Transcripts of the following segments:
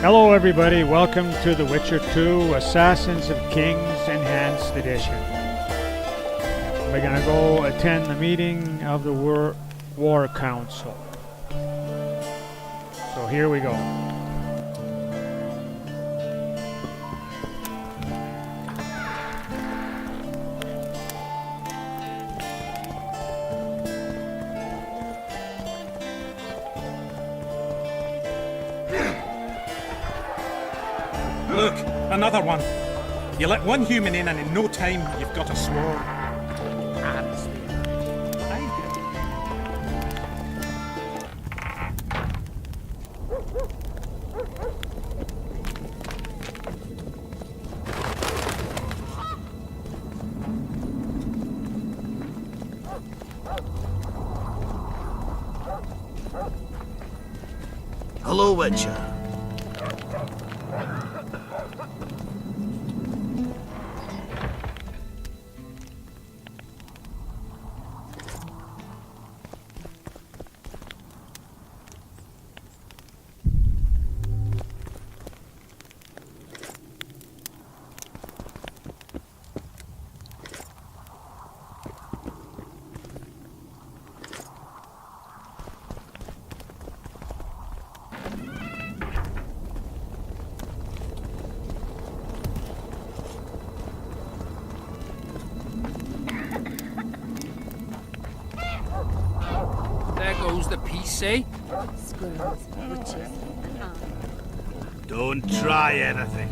Hello everybody, welcome to The Witcher 2 Assassins of Kings Enhanced Edition. We're gonna go attend the meeting of the War Council. So here we go. Look, another one. You let one human in and in no time you've got a swarm. Hello, Witcher. There goes the peace, eh? Squirrels, witches, and I. Don't try anything.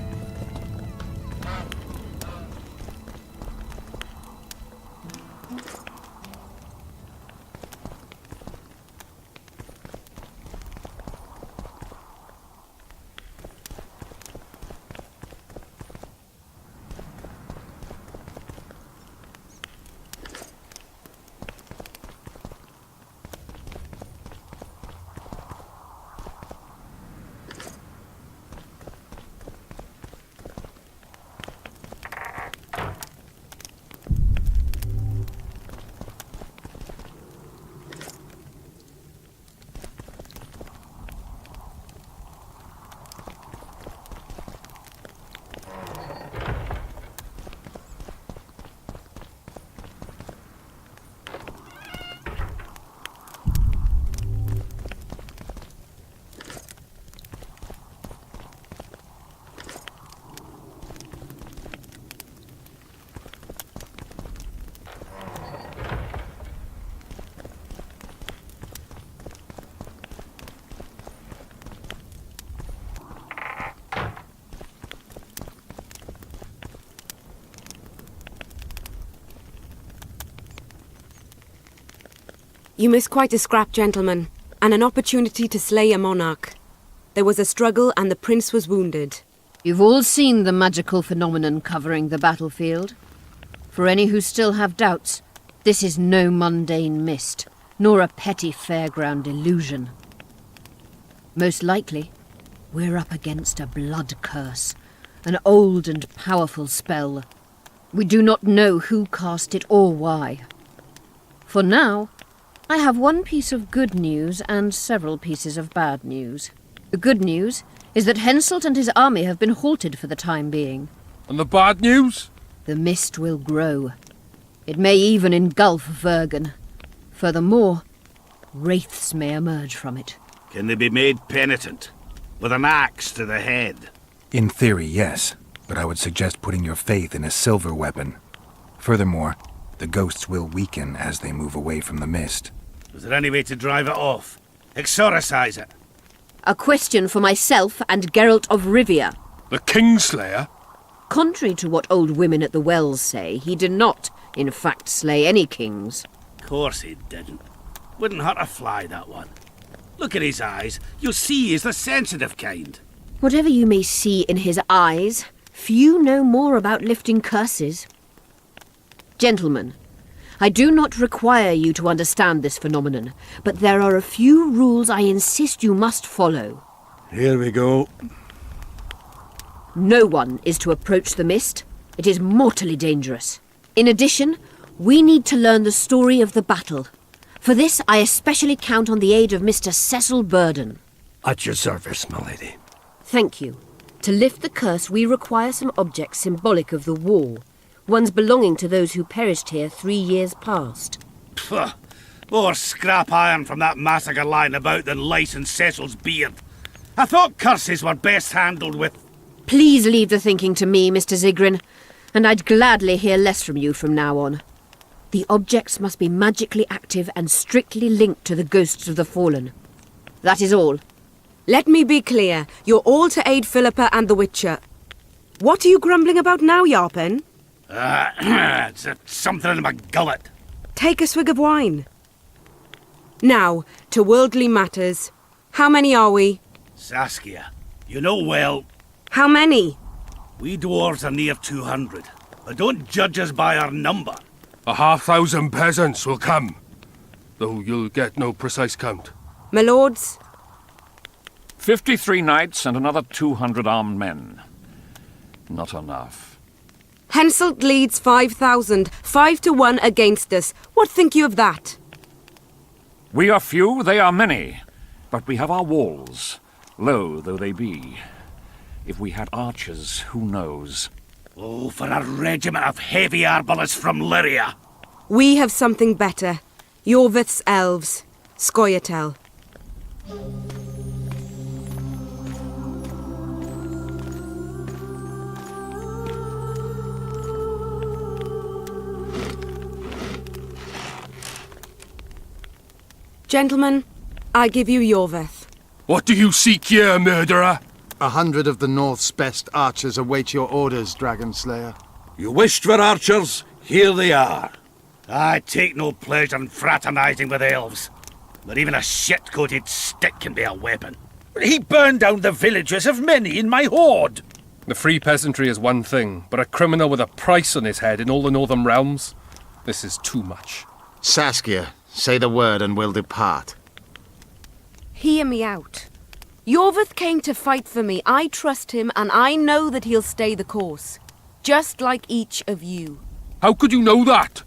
You missed quite a scrap, gentlemen, and an opportunity to slay a monarch. There was a struggle and the prince was wounded. You've all seen the magical phenomenon covering the battlefield. For any who still have doubts, this is no mundane mist, nor a petty fairground illusion. Most likely, we're up against a blood curse, an old and powerful spell. We do not know who cast it or why. For now, I have one piece of good news and several pieces of bad news. The good news is that Henselt and his army have been halted for the time being. And the bad news? The mist will grow. It may even engulf Vergen. Furthermore, wraiths may emerge from it. Can they be made penitent? With an axe to the head? In theory, yes. But I would suggest putting your faith in a silver weapon. Furthermore, the ghosts will weaken as they move away from the mist. Is there any way to drive it off? Exorcise it? A question for myself and Geralt of Rivia. The Kingslayer? Contrary to what old women at the wells say, he did not, in fact, slay any kings. Course he didn't. Wouldn't hurt a fly, that one. Look at his eyes. You'll see he's the sensitive kind. Whatever you may see in his eyes, few know more about lifting curses. Gentlemen, I do not require you to understand this phenomenon, but there are a few rules I insist you must follow. Here we go. No one is to approach the mist. It is mortally dangerous. In addition, we need to learn the story of the battle. For this, I especially count on the aid of Mr. Cecil Burden. At your service, my lady. Thank you. To lift the curse, we require some objects symbolic of the war. Ones belonging to those who perished here 3 years past. Pfft. More scrap iron from that massacre lying about than lice in Cecil's beard. I thought curses were best handled with... Please leave the thinking to me, Mr. Zigrin, and I'd gladly hear less from you from now on. The objects must be magically active and strictly linked to the ghosts of the fallen. That is all. Let me be clear. You're all to aid Philippa and the Witcher. What are you grumbling about now, Yarpen? It's something in my gullet. Take a swig of wine. Now, to worldly matters. How many are we? Saskia, you know well... How many? We dwarves are near 200, but don't judge us by our number. 1,500 peasants will come, though you'll get no precise count. My lords? 53 knights and another 200 armed men. Not enough. Henselt leads 5,000, 5 to 1 against us. What think you of that? We are few, they are many, but we have our walls, low though they be. If we had archers, who knows? Oh, for a regiment of heavy arbalists from Lyria. We have something better. Yorvith's elves. Scoia'tael. Gentlemen, I give you Yorvith. What do you seek here, murderer? 100 of the North's best archers await your orders, Dragon Slayer. You wished for archers? Here they are. I take no pleasure in fraternizing with elves. But even a shit-coated stick can be a weapon. He burned down the villages of many in my horde. The free peasantry is one thing, but a criminal with a price on his head in all the northern realms? This is too much. Saskia, say the word and we'll depart. Hear me out. Yorvith came to fight for me. I trust him, and I know that he'll stay the course. Just like each of you. How could you know that?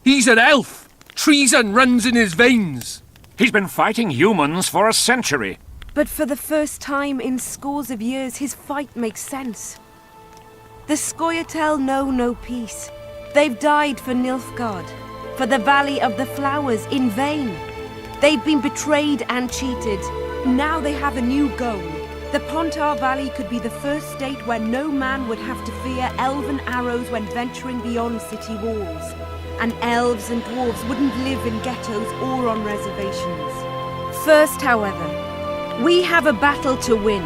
He's an elf. Treason runs in his veins. He's been fighting humans for a century. But for the first time in scores of years, his fight makes sense. The Scoia'tael know no peace. They've died for Nilfgaard, for the Valley of the Flowers, in vain. They've been betrayed and cheated. Now they have a new goal. The Pontar Valley could be the first state where no man would have to fear elven arrows when venturing beyond city walls. And elves and dwarves wouldn't live in ghettos or on reservations. First, however, we have a battle to win.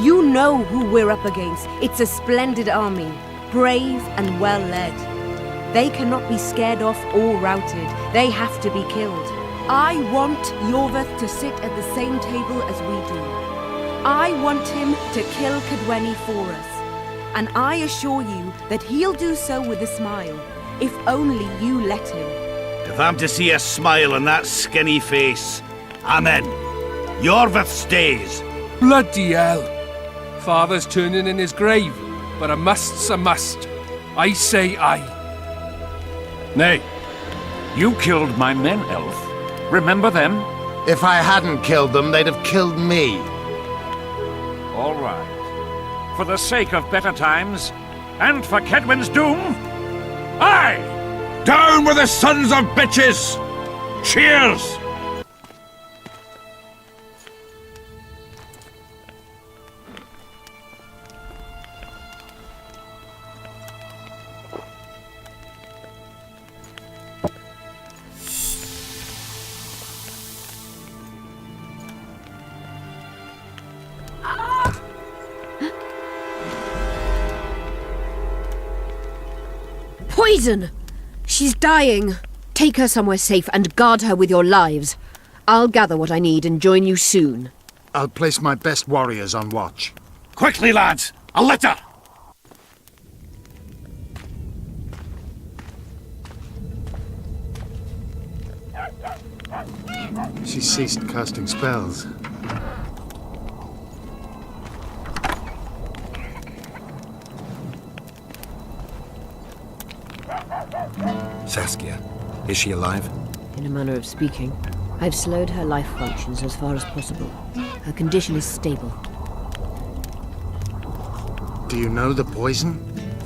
You know who we're up against. It's a splendid army, brave and well-led. They cannot be scared off or routed. They have to be killed. I want Yorvith to sit at the same table as we do. I want him to kill Cadweni for us. And I assure you that he'll do so with a smile, if only you let him. If I'm to see a smile on that skinny face, I'm in. Yorvith stays. Bloody hell. Father's turning in his grave, but a must's a must. I say aye. Nay, you killed my men, elf. Remember them? If I hadn't killed them, they'd have killed me. All right. For the sake of better times, and for Kedwin's doom, aye! Down with the sons of bitches! Cheers! Poison! She's dying. Take her somewhere safe and guard her with your lives. I'll gather what I need and join you soon. I'll place my best warriors on watch. Quickly, lads! A litter! She ceased casting spells. Saskia, is she alive? In a manner of speaking, I've slowed her life functions as far as possible. Her condition is stable. Do you know the poison?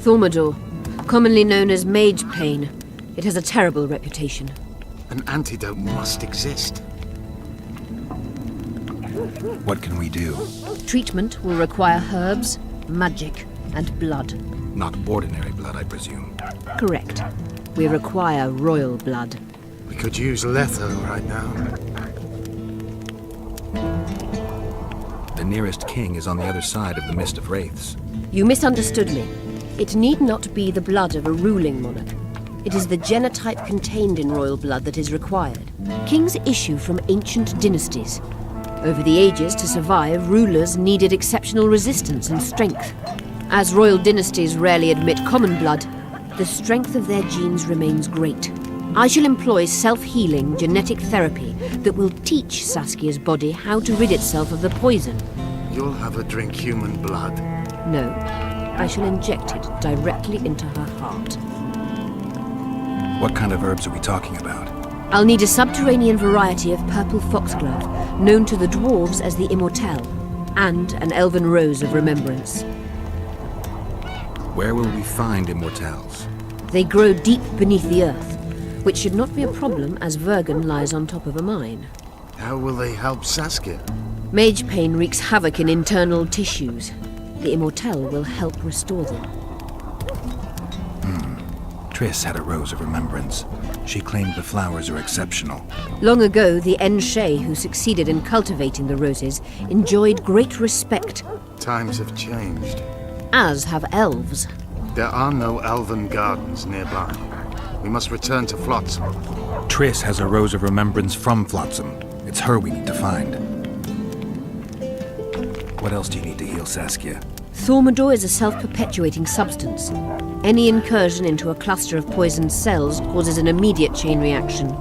Thaumadur, commonly known as mage pain. It has a terrible reputation. An antidote must exist. What can we do? Treatment will require herbs, magic, and blood. Not ordinary blood, I presume. Correct. We require royal blood. We could use letho right now. The nearest king is on the other side of the Mist of Wraiths. You misunderstood me. It need not be the blood of a ruling monarch. It is the genotype contained in royal blood that is required. Kings issue from ancient dynasties. Over the ages, to survive, rulers needed exceptional resistance and strength. As royal dynasties rarely admit common blood, the strength of their genes remains great. I shall employ self-healing genetic therapy that will teach Saskia's body how to rid itself of the poison. You'll have her drink human blood. No, I shall inject it directly into her heart. What kind of herbs are we talking about? I'll need a subterranean variety of purple foxglove, known to the dwarves as the immortelle, and an elven rose of remembrance. Where will we find immortelles? They grow deep beneath the earth, which should not be a problem as Vergen lies on top of a mine. How will they help Saskia? Mage pain wreaks havoc in internal tissues. The immortelle will help restore them. Triss had a rose of remembrance. She claimed the flowers are exceptional. Long ago, the Enshe who succeeded in cultivating the roses enjoyed great respect. Times have changed. As have elves. There are no elven gardens nearby. We must return to Flotsam. Triss has a rose of remembrance from Flotsam. It's her we need to find. What else do you need to heal Saskia? Thaumadur is a self-perpetuating substance. Any incursion into a cluster of poisoned cells causes an immediate chain reaction.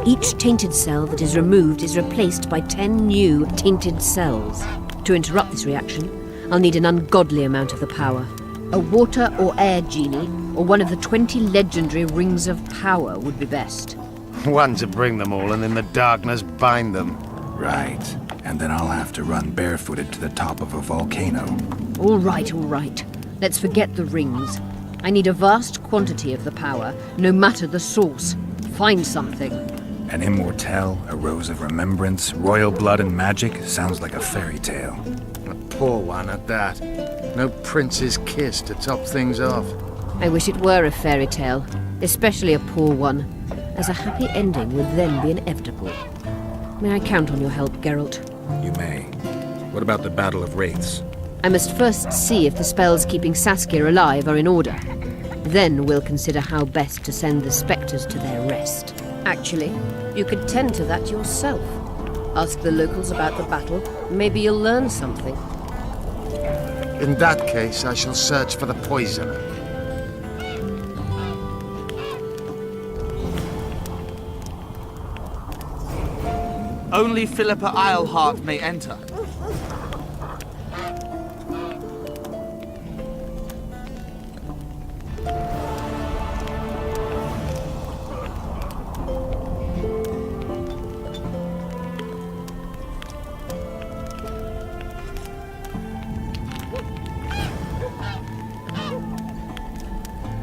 Each tainted cell that is removed is replaced by 10 new tainted cells. To interrupt this reaction, I'll need an ungodly amount of the power. A water or air genie, or one of the 20 legendary rings of power would be best. One to bring them all and in the darkness bind them. Right. And then I'll have to run barefooted to the top of a volcano. All right, all right. Let's forget the rings. I need a vast quantity of the power, no matter the source. Find something. An immortelle, a rose of remembrance, royal blood and magic sounds like a fairy tale. A poor one at that. No prince's kiss to top things off. I wish it were a fairy tale, especially a poor one, as a happy ending would then be inevitable. May I count on your help, Geralt? You may. What about the Battle of Wraiths? I must first see if the spells keeping Saskia alive are in order. Then we'll consider how best to send the spectres to their rest. Actually, you could tend to that yourself. Ask the locals about the battle. Maybe you'll learn something. In that case, I shall search for the poisoner. Only Philippa Eilhart may enter.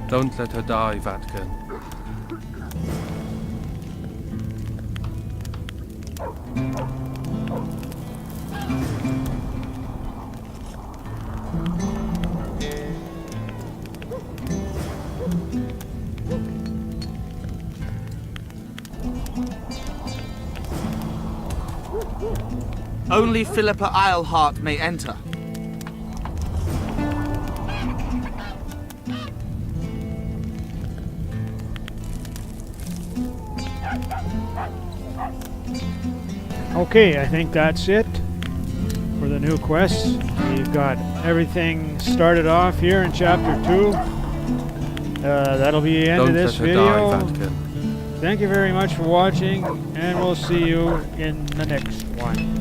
Don't let her die, Vatkin. Only Philippa Eilhart may enter. Okay, I think that's it for the new quests. We've got everything started off here in Chapter 2. That'll be the end of this video. Thank you very much for watching, and we'll see you in the next one.